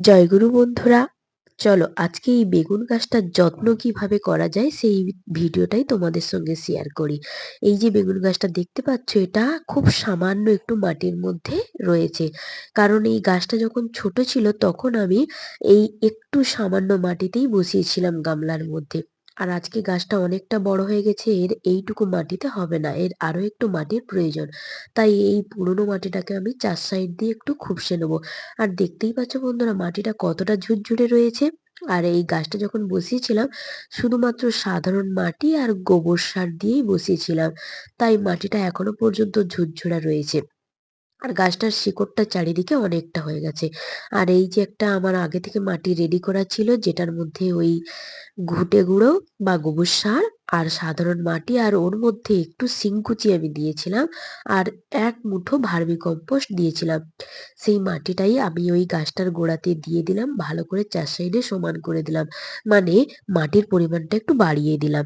জয়গুরু বন্ধুরা, চলো আজকে এই বেগুন গাছটার যত্ন কিভাবে করা যায় সেই ভিডিওটাই তোমাদের সঙ্গে শেয়ার করি। এই যে বেগুন গাছটা দেখতে পাচ্ছ, এটা খুব সামান্য একটু মাটির মধ্যে রয়েছে। কারণ এই গাছটা যখন ছোট ছিল তখন আমি এই একটু সামান্য মাটিতেই বসিয়েছিলাম গামলার মধ্যে। আর আজকে গাছটা অনেকটা বড় হয়ে গেছে, এর এইটুকু মাটিতে হবে না, এর আরো একটু মাটির প্রয়োজন। তাই এই পুরোনো মাটিটাকে আমি 4 সাইড দিয়ে একটু খুবসে নেবো। আর দেখতেই পাচ্ছ বন্ধুরা, মাটিটা কতটা ঝুরঝুরে রয়েছে। আর এই গাছটা যখন বসিয়েছিলাম শুধুমাত্র সাধারণ মাটি আর গোবর সার দিয়েই বসিয়েছিলাম, তাই মাটিটা এখনো পর্যন্ত ঝুরঝুরা রয়েছে। আর গাছটার শিকড়টা চারিদিকে অনেকটা হয়ে গেছে। আর এই যে একটা আমার আগে থেকে মাটি রেডি করা ছিল, যেটার মধ্যে ওই ঘুটে গুঁড়ো বা গোবর সার আর সাধারণ মাটি, আর ওর মধ্যে একটু শিংকুচি আমি দিয়েছিলাম, আর এক মুঠো ভার্মি কম্পোস্ট দিয়েছিলাম। সেই মাটিটাই আমি ওই গাছটার গোড়াতে দিয়ে দিলাম, ভালো করে 4 সাইডে সমান করে দিলাম, মানে মাটির পরিমাণটা একটু বাড়িয়ে দিলাম।